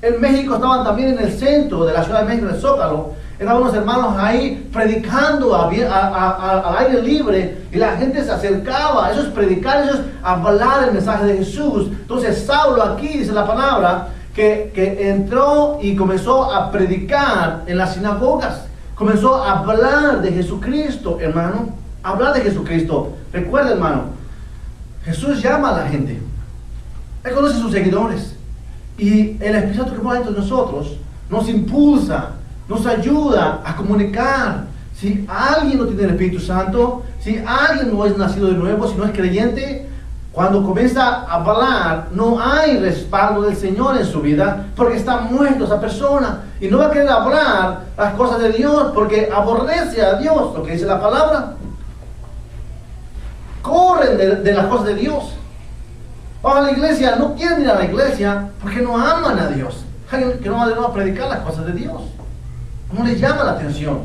En México estaban también en el centro de la Ciudad de México, en el Zócalo. Estaban unos hermanos ahí predicando al aire libre, y la gente se acercaba. Eso es predicar, eso es hablar el mensaje de Jesús. Entonces Saulo aquí dice la palabra que entró y comenzó a predicar en las sinagogas. Comenzó a hablar de Jesucristo, hermano. Hablar de Jesucristo. Recuerda, hermano, Jesús llama a la gente. Él conoce a sus seguidores. Y el Espíritu Santo que mora dentro de nosotros nos impulsa, nos ayuda a comunicar. Si alguien no tiene el Espíritu Santo, si alguien no es nacido de nuevo, si no es creyente, cuando comienza a hablar, no hay respaldo del Señor en su vida, porque está muerto esa persona. Y no va a querer hablar las cosas de Dios, porque aborrece a Dios, lo que dice la palabra. Corren de las cosas de Dios. Van a la iglesia, no quieren ir a la iglesia porque no aman a Dios. Alguien que no va de nuevo a predicar las cosas de Dios, no les llama la atención.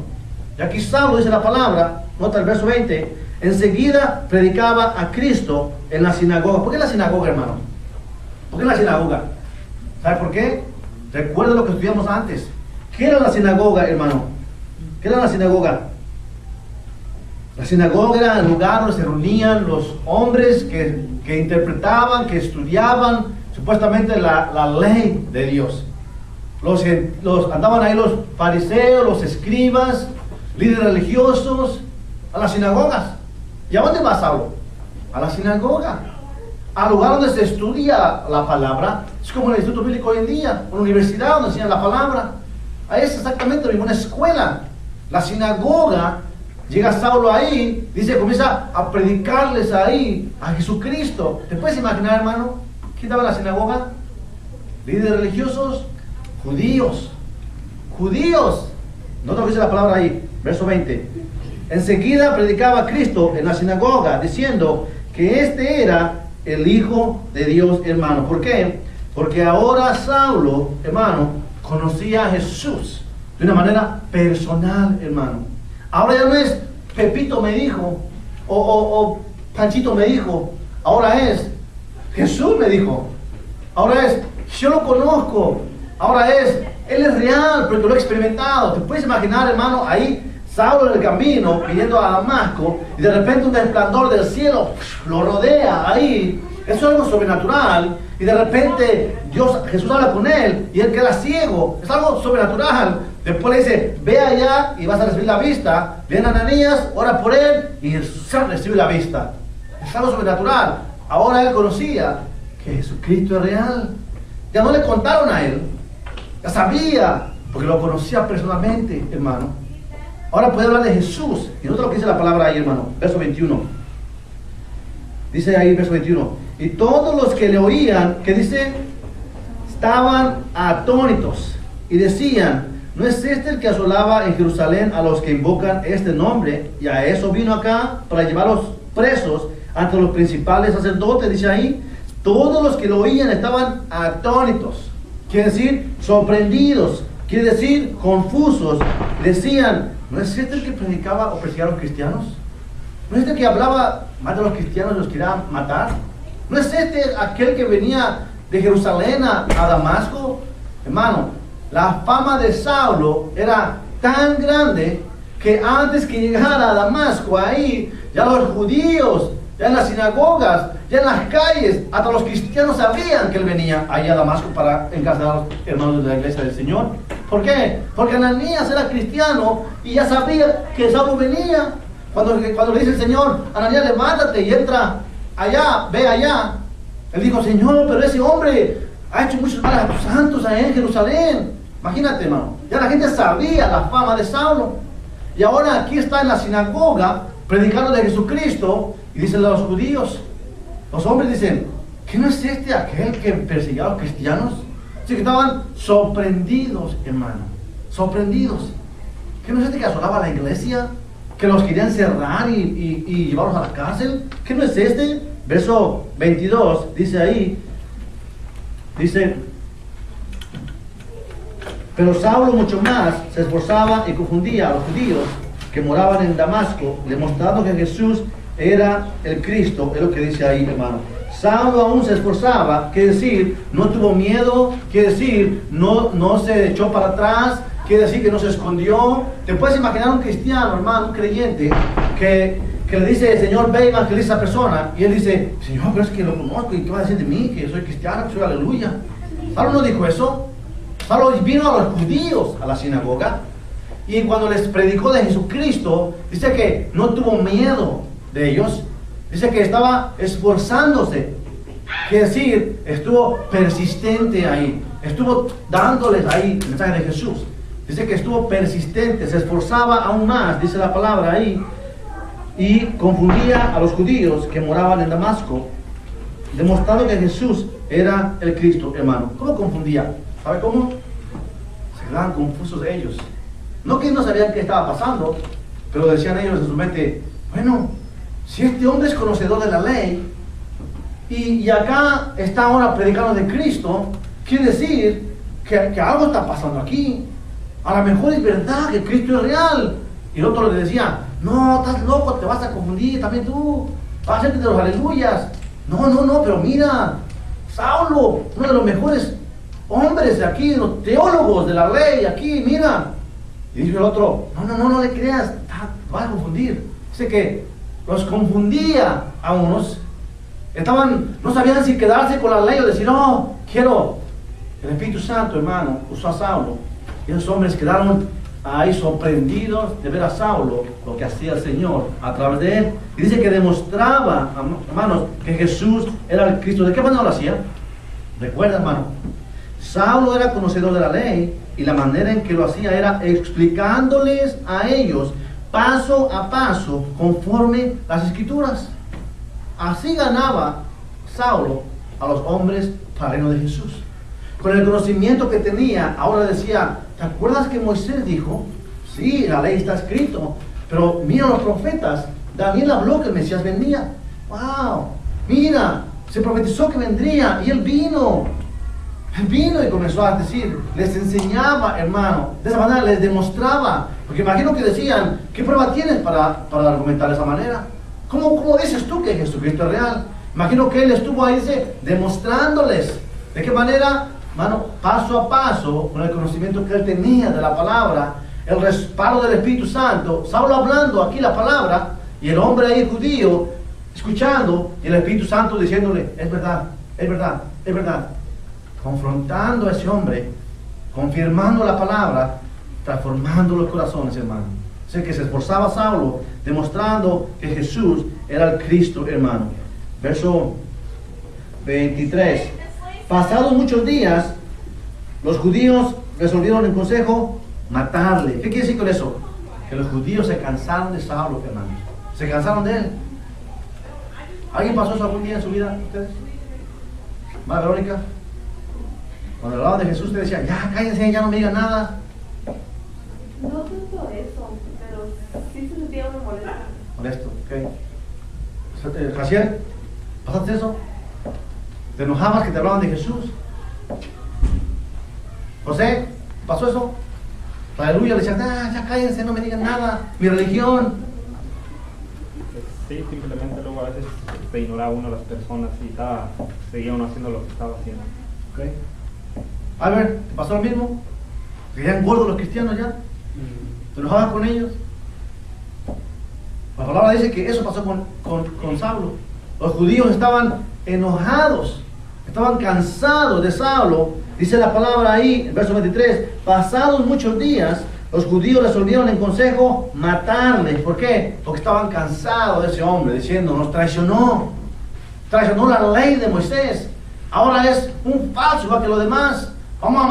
Y aquí Saulo dice la palabra, nota el verso 20, enseguida predicaba a Cristo en la sinagoga. ¿Por qué en la sinagoga, hermano? ¿Por qué en la sinagoga? ¿Sabe por qué? Recuerda lo que estudiamos antes. ¿Qué era la sinagoga, hermano? ¿Qué era la sinagoga? La sinagoga era el lugar donde se reunían los hombres que interpretaban, que estudiaban supuestamente la ley de Dios. Andaban ahí los fariseos, los escribas, líderes religiosos, a las sinagogas. ¿Y a dónde va Saulo? A la sinagoga, al lugar donde se estudia la palabra. Es como el Instituto Bíblico hoy en día, una universidad donde enseñan la palabra. Ahí es exactamente lo mismo, una escuela. La sinagoga. Llega Saulo ahí, dice, comienza a predicarles ahí a Jesucristo. ¿Te puedes imaginar, hermano? ¿Quién estaba en la sinagoga? Líderes religiosos, judíos. Judíos. Nota lo que dice la palabra ahí, verso 20. Enseguida predicaba a Cristo en la sinagoga, diciendo que este era el Hijo de Dios, hermano. ¿Por qué? Porque ahora Saulo, hermano, conocía a Jesús de una manera personal, hermano. Ahora ya no es Pepito me dijo, o Panchito me dijo. Ahora es Jesús me dijo. Ahora es yo lo conozco. Ahora es Él es real porque lo he experimentado. ¿Te puedes imaginar, hermano, ahí Saulo en el camino pidiendo a Damasco, y de repente un resplandor del cielo lo rodea ahí? Eso es algo sobrenatural. Y de repente Jesús habla con él y él queda ciego. Es algo sobrenatural. Después le dice, ve allá y vas a recibir la vista. Viene Ananías, ora por él y recibe la vista. Es algo sobrenatural. Ahora él conocía que Jesucristo es real. Ya no le contaron a él. Ya sabía, porque lo conocía personalmente, hermano. Ahora puede hablar de Jesús. Y nota lo que dice la palabra ahí, hermano. Verso 21. Dice ahí, verso 21. Y todos los que le oían, ¿qué dice? Estaban atónitos y decían, ¿no es este el que asolaba en Jerusalén a los que invocan este nombre? Y a eso vino acá para llevarlos presos ante los principales sacerdotes. Dice ahí, todos los que lo oían estaban atónitos. Quiere decir, sorprendidos. Quiere decir, confusos. Decían, ¿no es este el que predicaba o perseguía a los cristianos? ¿No es este el que hablaba más de los cristianos y los quería matar? ¿No es este aquel que venía de Jerusalén a Damasco? Hermano, la fama de Saulo era tan grande que antes que llegara a Damasco, ahí ya los judíos, ya en las sinagogas, ya en las calles, hasta los cristianos sabían que él venía ahí a Damasco para encarcelar a los hermanos de la iglesia del Señor. ¿Por qué? Porque Ananías era cristiano y ya sabía que Saulo venía. Cuando le dice el Señor, Ananías, levántate y entra allá, ve allá. Él dijo, Señor, pero ese hombre ha hecho muchos males a tus santos allá en Jerusalén. Imagínate, hermano. Ya la gente sabía la fama de Saulo. Y ahora aquí está en la sinagoga predicando de Jesucristo. Y dicen a los judíos, los hombres dicen, ¿qué no es este aquel que perseguía a los cristianos? Así que estaban sorprendidos, hermano. Sorprendidos. ¿Qué no es este que asolaba la iglesia? que los querían cerrar y llevarlos a la cárcel. ¿Qué no es este? Verso 22 dice ahí, dice: pero Saulo mucho más se esforzaba y confundía a los judíos que moraban en Damasco, demostrando que Jesús era el Cristo. Es lo que dice ahí, hermano. Saulo aún se esforzaba, quiere decir, no tuvo miedo, quiere decir, no se echó para atrás, quiere decir que no se escondió. Te puedes imaginar un cristiano, hermano, un creyente, que le dice: Señor, ve y evangeliza a esa persona, y él dice: Señor, pero es que lo conozco, ¿y qué va a decir de mí? Que soy cristiano, que soy aleluya. Saulo no dijo eso. Saulo vino a los judíos a la sinagoga, y cuando les predicó de Jesucristo, dice que no tuvo miedo de ellos. Dice que estaba esforzándose, quiere decir, estuvo persistente ahí, estuvo dándoles ahí el mensaje de Jesús. Dice que estuvo persistente, se esforzaba aún más, dice la palabra ahí, y confundía a los judíos que moraban en Damasco, demostrando que Jesús era el Cristo, hermano. ¿Cómo confundía? ¿Sabe cómo? Se quedaban confusos ellos. No que no sabían qué estaba pasando, pero decían ellos en su mente: bueno, si este hombre es conocedor de la ley y acá está ahora predicando de Cristo, quiere decir que algo está pasando aquí. A lo mejor es verdad que Cristo es real. Y el otro le decía: no, estás loco, te vas a confundir también tú, vas a hacerte de los aleluyas. No, pero mira, Saulo, uno de los mejores hombres de aquí, los teólogos de la ley aquí, mira. Y dice el otro: no le creas, te vas a confundir. Dice que los confundía a unos, no sabían si quedarse con la ley o decir: no, quiero. El Espíritu Santo, hermano, usó a Saulo, y esos hombres quedaron ahí sorprendidos de ver a Saulo, lo que hacía el Señor a través de él. Y dice que demostraba, hermanos, que Jesús era el Cristo. ¿De qué manera lo hacía? Recuerda, hermano, Saulo era conocedor de la ley, y la manera en que lo hacía era explicándoles a ellos paso a paso conforme las Escrituras. Así ganaba Saulo a los hombres para el reino de Jesús. Con el conocimiento que tenía, ahora decía: ¿te acuerdas que Moisés dijo? Sí, la ley está escrito, pero mira los profetas. Daniel habló que el Mesías vendría. ¡Wow! Mira, se profetizó que vendría, y él vino. Él vino y comenzó a decir, les enseñaba, hermano. De esa manera les demostraba. Porque imagino que decían: ¿qué prueba tienes para argumentar de esa manera? ¿Cómo dices tú que Jesucristo es real? Imagino que él estuvo ahí, dice, demostrándoles. ¿De qué manera? Hermano, paso a paso, con el conocimiento que él tenía de la palabra, el respaldo del Espíritu Santo, Saulo hablando aquí la palabra, y el hombre ahí judío escuchando, y el Espíritu Santo diciéndole: es verdad, es verdad, es verdad. Confrontando a ese hombre, confirmando la palabra, transformando los corazones, hermano. Sé que se esforzaba Saulo, demostrando que Jesús era el Cristo, hermano. Verso 23. Pasados muchos días, los judíos resolvieron en consejo matarle. ¿Qué quiere decir con eso? Que los judíos se cansaron de Saulo, hermano. Se cansaron de él. ¿Alguien pasó eso algún día en su vida, ustedes? ¿Va, Verónica? Cuando hablaban de Jesús, usted decía: ya, cállense, ya no me digan nada. No tanto eso, pero sí se sentía uno molesto. Molesto, ok. Jaciel, ¿pasaste eso? ¿Te enojabas que te hablaban de Jesús? José, ¿pasó eso? Aleluya, le decían: ya cállense, no me digan nada, mi religión. Sí, simplemente luego a veces ignoraba uno a las personas y seguía uno haciendo lo que estaba haciendo. Okay. Albert, ¿te pasó lo mismo? ¿Se quedan gordos los cristianos ya? ¿Te enojabas con ellos? La palabra dice que eso pasó con Saulo. Los judíos estaban enojados, estaban cansados de Saulo. Dice la palabra ahí, en verso 23, pasados muchos días, los judíos resolvieron en consejo matarle. ¿Por qué? Porque estaban cansados de ese hombre, diciendo: nos traicionó la ley de Moisés, ahora es un falso igual que los demás. Vamos a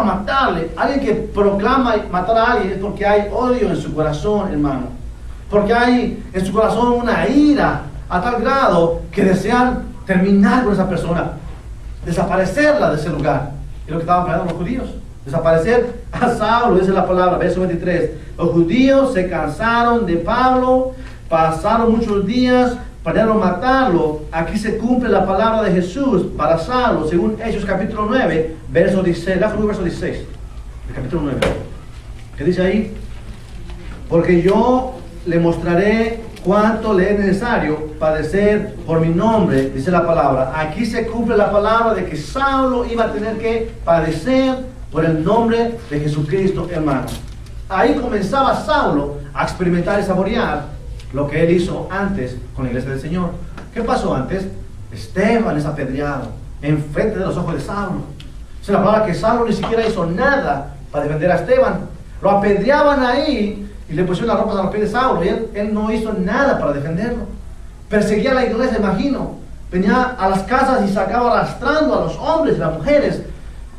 matarle. Alguien que proclama matar a alguien es porque hay odio en su corazón, hermano. Porque hay en su corazón una ira a tal grado que desean terminar con esa persona, desaparecerla de ese lugar. Es lo que estaban planeando los judíos. Desaparecer a Saulo, dice la palabra, verso 23. Los judíos se cansaron de Pablo, pasaron muchos días, planearon matarlo. Aquí se cumple la palabra de Jesús para Saulo, según Hechos capítulo 9, verso 16. Verso 16, del capítulo 9. ¿Qué dice ahí? Porque yo le mostraré cuánto le es necesario padecer por mi nombre, dice la palabra. Aquí se cumple la palabra de que Saulo iba a tener que padecer por el nombre de Jesucristo, hermano. Ahí comenzaba Saulo a experimentar y saborear lo que él hizo antes con la iglesia del Señor. ¿Qué pasó antes? Esteban es apedreado enfrente de los ojos de Saulo. Se la palabra que Saulo ni siquiera hizo nada para defender a Esteban. Lo apedreaban ahí y le pusieron las ropas a los pies de Saulo y él no hizo nada para defenderlo. Perseguía a la iglesia, imagino. Venía a las casas y sacaba arrastrando a los hombres y las mujeres.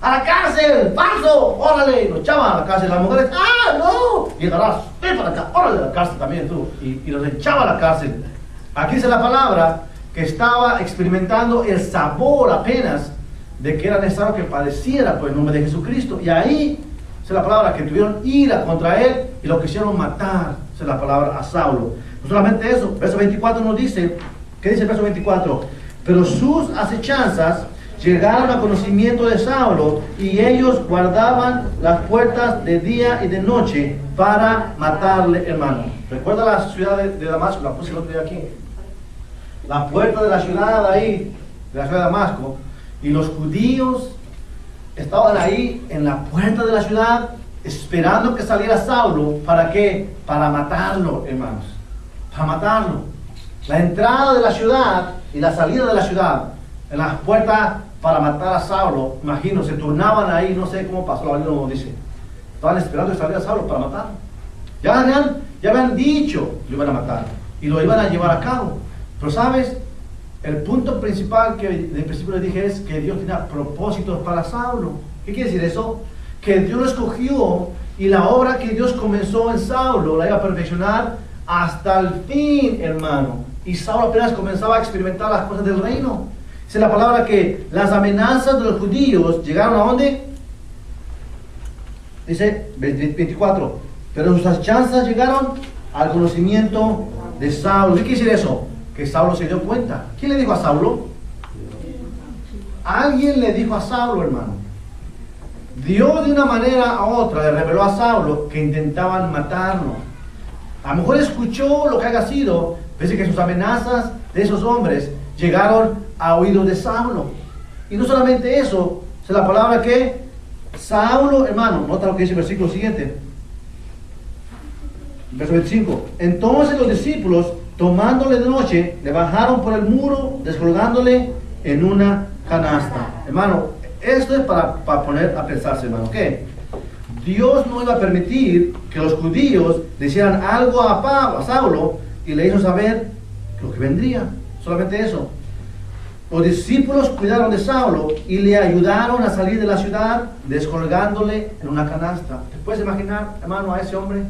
¡A la cárcel! ¡Paso! ¡Órale! Lo echaban a la cárcel. Las mujeres, ¡ah, no! Y agarras, ven para acá, órale a la cárcel también tú. Y los echaba a la cárcel. Aquí dice la palabra que estaba experimentando el sabor apenas de que era necesario que padeciera por el nombre de Jesucristo. Y ahí dice la palabra que tuvieron ira contra él y lo quisieron matar. Dice la palabra a Saulo. No solamente eso, verso 24 nos dice, ¿qué dice el verso 24? Pero sus acechanzas llegaron al conocimiento de Saulo y ellos guardaban las puertas de día y de noche para matarle, hermano. ¿Recuerda la ciudad de Damasco? La puse el otro día aquí. La puerta de la ciudad ahí, de la ciudad de Damasco. Y los judíos estaban ahí en la puerta de la ciudad esperando que saliera Saulo. ¿Para qué? Para matarlo, hermanos. Para matarlo. La entrada de la ciudad y la salida de la ciudad, en las puertas para matar a Saulo, imagino, se turnaban ahí, no sé cómo pasó, la Biblia no dice. Estaban esperando que saliera Saulo para matarlo. Ya habían dicho que lo iban a matar y lo iban a llevar a cabo. Pero sabes, el punto principal que de principio les dije es que Dios tenía propósitos para Saulo. ¿Qué quiere decir eso? Que Dios lo escogió y la obra que Dios comenzó en Saulo la iba a perfeccionar hasta el fin, hermano. Y Saulo apenas comenzaba a experimentar las cosas del reino. Dice la palabra que las amenazas de los judíos llegaron a ¿dónde? Dice 24. Pero sus chanzas llegaron al conocimiento de Saulo. ¿Qué quiere decir eso? Que Saulo se dio cuenta. ¿Quién le dijo a Saulo? Alguien le dijo a Saulo, hermano. Dios de una manera a otra le reveló a Saulo que intentaban matarlo. A lo mejor escuchó lo que haya sido. Dice que sus amenazas de esos hombres llegaron a oídos de Saulo. Y no solamente eso, es la palabra que Saulo, hermano, nota lo que dice el versículo siguiente. Verso 25. Entonces los discípulos, tomándole de noche, le bajaron por el muro, descolgándole en una canasta. Hermano, esto es para poner a pensarse, hermano, ¿qué? Dios no iba a permitir que los judíos le hicieran algo a Saulo y le hizo saber lo que vendría. Solamente eso. Los discípulos cuidaron de Saulo y le ayudaron a salir de la ciudad descolgándole en una canasta. ¿Te puedes imaginar, hermano, a ese hombre?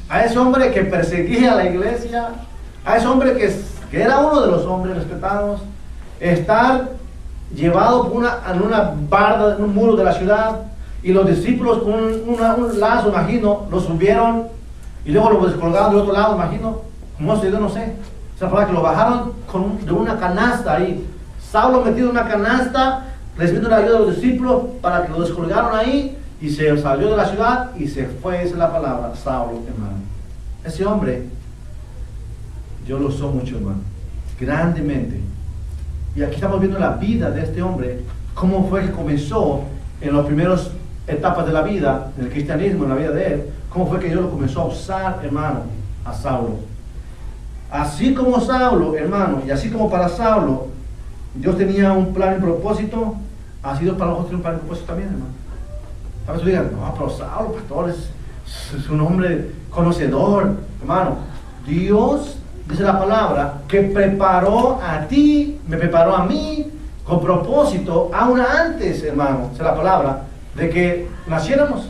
A ese hombre que perseguía a la iglesia, a ese hombre que era uno de los hombres respetados, estar llevado por en una barda, en un muro de la ciudad, y los discípulos con un lazo, imagino, lo subieron y luego lo descolgaron del otro lado, imagino. ¿Cómo se dio? No sé. O sea, para que lo bajaron de una canasta ahí. Saulo metido en una canasta, recibiendo la ayuda de los discípulos para que lo descolgaron ahí y se salió de la ciudad y se fue, esa es la palabra, Saulo, hermano. Ese hombre, Dios lo usó mucho, hermano, grandemente. Y aquí estamos viendo la vida de este hombre, cómo fue que comenzó en las primeras etapas de la vida, del cristianismo, en la vida de él, cómo fue que Dios lo comenzó a usar, hermano, a Saulo. Así como Saulo, hermano, y así como para Saulo, Dios tenía un plan y propósito, así Dios para nosotros tiene un plan y propósito también, hermano. A veces digan, no, pero Saulo, pastor, es un hombre conocedor, hermano. Dios, dice la palabra, que preparó a ti, me preparó a mí, con propósito, aún antes, hermano, dice la palabra, de que naciéramos.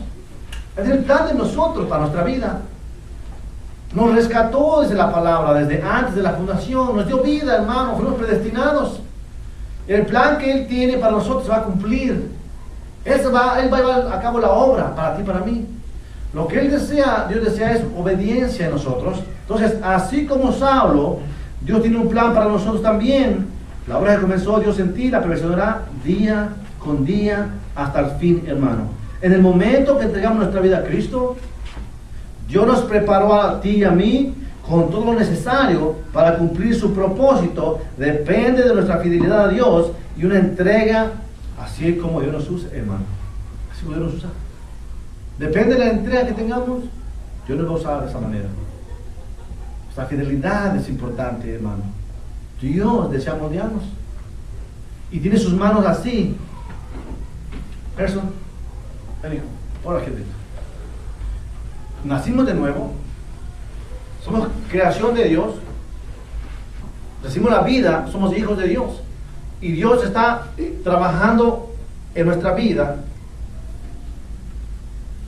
Es el plan de nosotros para nuestra vida. Nos rescató, dice la palabra, desde antes de la fundación, nos dio vida, hermano, fuimos predestinados. El plan que Él tiene para nosotros se va a cumplir. Él va a llevar a cabo la obra para ti y para mí. Lo que Él desea, Dios desea es obediencia en nosotros. Entonces, así como Saulo, Dios tiene un plan para nosotros también. La obra que comenzó Dios en ti la perfeccionará día con día hasta el fin, hermano. En el momento que entregamos nuestra vida a Cristo, Dios nos preparó a ti y a mí con todo lo necesario para cumplir su propósito. Depende de nuestra fidelidad a Dios y una entrega así como Dios nos usa, hermano. Así como Dios nos usa. Depende de la entrega que tengamos, Dios nos va a usar de esa manera. Nuestra fidelidad es importante, hermano. Dios desea moldearnos. Y tiene sus manos así. Person, ven hijo, por aquí dentro. Nacimos de nuevo. Somos creación de Dios. Recibimos la vida, somos hijos de Dios. Y Dios está trabajando en nuestra vida,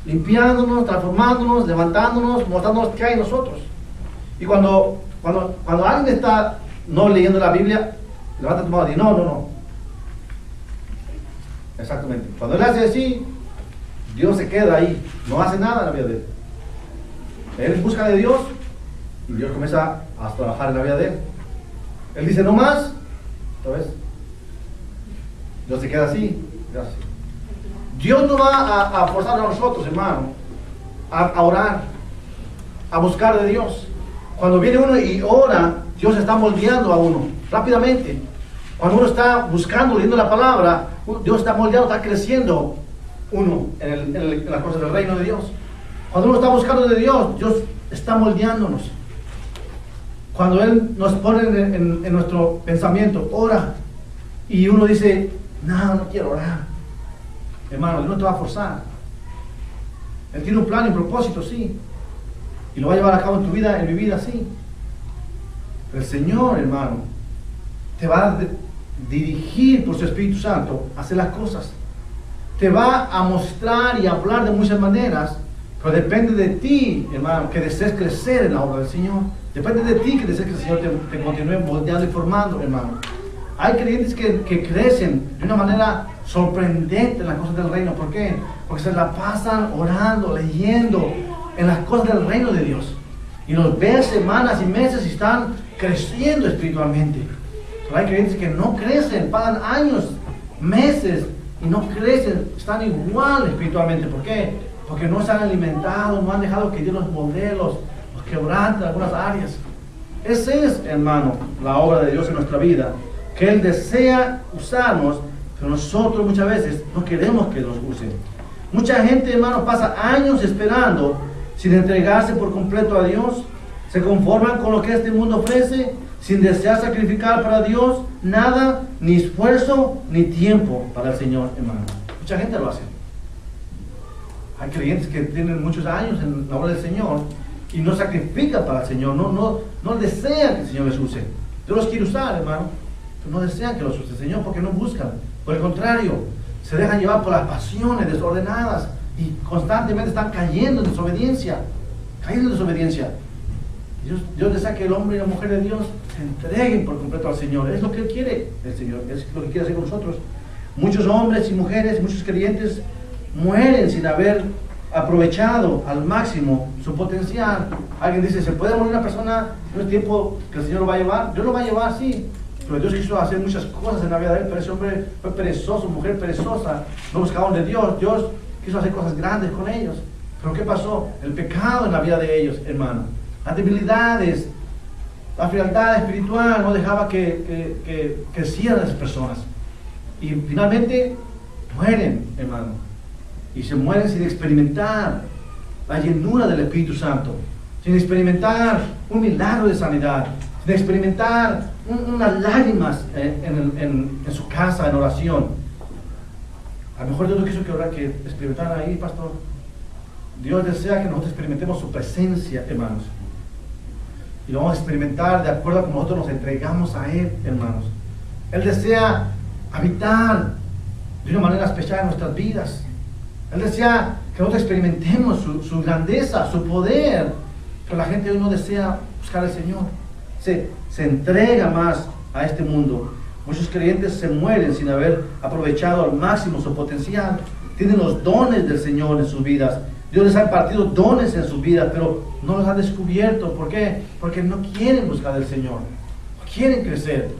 limpiándonos, transformándonos, levantándonos, mostrándonos qué hay en nosotros. Y cuando alguien está no leyendo la Biblia, levanta tu mano y dice, no. Exactamente. Cuando él hace así, Dios se queda ahí, no hace nada en la vida de él. Él busca de Dios y Dios comienza a trabajar en la vida de él. Él dice, no más, ¿sabes? Dios se queda así. Gracias. Dios no va a forzar a nosotros, hermano, a orar, a buscar de Dios. Cuando viene uno y ora, Dios está moldeando a uno rápidamente. Cuando uno está buscando, leyendo la palabra, Dios está moldeando, está creciendo uno en las cosas del reino de Dios. Cuando uno está buscando de Dios, Dios está moldeándonos. Cuando Él nos pone en nuestro pensamiento, ora, y uno dice, no quiero orar. Hermano, Él no te va a forzar. Él tiene un plan y un propósito, sí. Y lo va a llevar a cabo en tu vida, en mi vida, sí. Pero el Señor, hermano, te va a dirigir por su Espíritu Santo a hacer las cosas. Te va a mostrar y a hablar de muchas maneras, pero depende de ti, hermano, que desees crecer en la obra del Señor. Depende de ti que desees que el Señor te continúe moldeando y formando, hermano. Hay creyentes que crecen de una manera sorprendente en las cosas del reino. ¿Por qué? Porque se la pasan orando, leyendo en las cosas del reino de Dios. Y los ves semanas y meses y están creciendo espiritualmente. Pero hay creyentes que no crecen, pasan años, meses y no crecen, están igual espiritualmente. ¿Por qué? Porque no se han alimentado, no han dejado que Dios los moldee, los quebrante en algunas áreas. Esa es, hermano, la obra de Dios en nuestra vida. Que Él desea usarnos, pero nosotros muchas veces no queremos que nos use. Mucha gente, hermano, pasa años esperando sin entregarse por completo a Dios. Se conforman con lo que este mundo ofrece, sin desear sacrificar para Dios nada, ni esfuerzo, ni tiempo para el Señor, hermano. Mucha gente lo hace. Hay creyentes que tienen muchos años en la obra del Señor y no sacrifican para el Señor, no desean que el Señor les use. Dios los quiere usar, hermano. No desean que los use el Señor porque no buscan. Por el contrario, se dejan llevar por las pasiones desordenadas y constantemente están cayendo en desobediencia. Dios desea que el hombre y la mujer de Dios se entreguen por completo al Señor. Es lo que Él quiere, el Señor. Es lo que quiere hacer con nosotros. Muchos hombres y mujeres, muchos creyentes mueren sin haber aprovechado al máximo su potencial. Alguien dice, ¿se puede morir una persona en el tiempo que el Señor lo va a llevar? Dios lo va a llevar, sí. Pero Dios quiso hacer muchas cosas en la vida de él, pero ese hombre fue perezoso, mujer perezosa, no buscaban de Dios. Dios quiso hacer cosas grandes con ellos. Pero ¿qué pasó? El pecado en la vida de ellos, hermano. Las debilidades, la frialdad espiritual no dejaba que crecieran esas personas. Y finalmente mueren, hermano. Y se mueren sin experimentar la llenura del Espíritu Santo, sin experimentar un milagro de sanidad, sin experimentar unas lágrimas en su casa, en oración. A lo mejor Dios no quiso que experimentaran ahí, pastor. Dios desea que nosotros experimentemos su presencia, hermanos. Y lo vamos a experimentar de acuerdo a como nosotros nos entregamos a Él, hermanos. Él desea habitar de una manera especial en nuestras vidas. Él desea que nosotros experimentemos su grandeza, su poder. Pero la gente hoy no desea buscar al Señor. Se entrega más a este mundo. Muchos creyentes se mueren sin haber aprovechado al máximo su potencial. tienen los dones del Señor en sus vidas. Dios les ha impartido dones en sus vidas, pero no los ha descubierto. ¿Por qué? Porque no quieren buscar del Señor, no quieren crecer.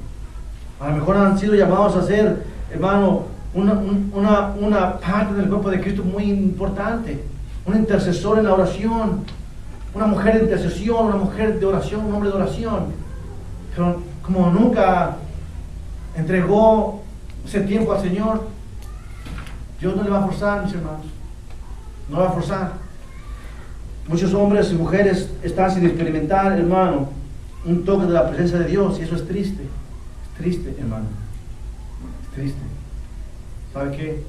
A lo mejor han sido llamados a ser, hermano, una parte del cuerpo de Cristo muy importante, un intercesor en la oración, una mujer de intercesión, una mujer de oración, un hombre de oración. Pero como nunca entregó ese tiempo al Señor, Dios no le va a forzar, mis hermanos. No le va a forzar. Muchos hombres y mujeres están sin experimentar, hermano, un toque de la presencia de Dios, y eso es triste. Es triste, hermano. Es triste. ¿Sabe qué?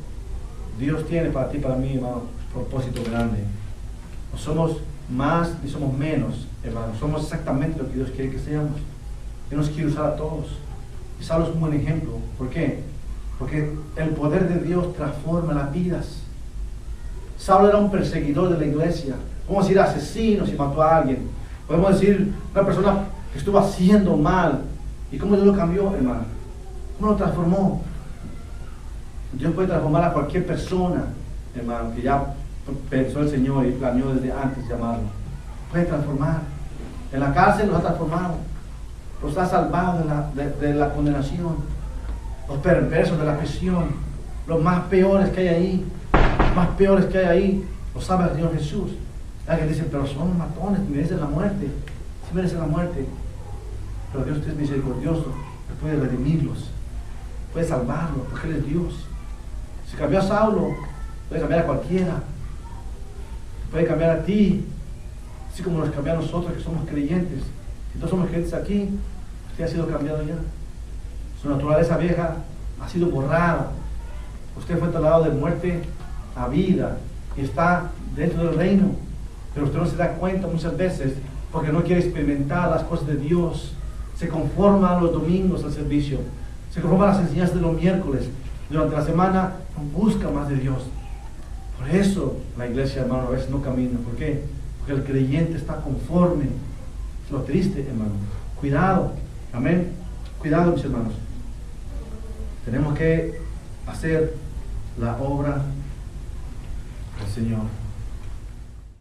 Dios tiene para ti, para mí, hermano, un propósito grande. No somos más ni somos menos, hermano. Somos exactamente lo que Dios quiere que seamos. Él nos quiere usar a todos. Y Saulo es un buen ejemplo. ¿Por qué? Porque el poder de Dios transforma las vidas. Saulo era un perseguidor de la iglesia. Podemos decir asesino si mató a alguien. Podemos decir una persona que estuvo haciendo mal. ¿Y cómo Dios lo cambió, hermano? ¿Cómo lo transformó? Dios puede transformar a cualquier persona, hermano, que ya pensó el Señor y planeó desde antes llamarlo. Puede transformar. En la cárcel los ha transformado. Los ha salvado de la condenación. Los perversos de la prisión. Los más peores que hay ahí. Más peores que hay ahí, lo sabe el Señor Jesús. Alguien dice, pero son matones, merecen la muerte. Sí merecen la muerte. Pero Dios es misericordioso, Él puede redimirlos, puede salvarlos, porque Él es Dios. Si cambió a Saulo, puede cambiar a cualquiera. Puede cambiar a ti, así como nos cambió a nosotros que somos creyentes. Si todos somos creyentes aquí, usted ha sido cambiado ya. Su naturaleza vieja ha sido borrada. Usted fue trasladado de muerte a vida y está dentro del reino, pero usted no se da cuenta muchas veces porque no quiere experimentar las cosas de Dios. Se conforma los domingos al servicio, se conforma a las enseñanzas de los miércoles, durante la semana no busca más de Dios. Por eso la iglesia, hermano, a veces no camina. ¿Por qué? Porque el creyente está conforme. Es lo triste, hermano. Cuidado, amén. Cuidado, mis hermanos. Tenemos que hacer la obra del Señor.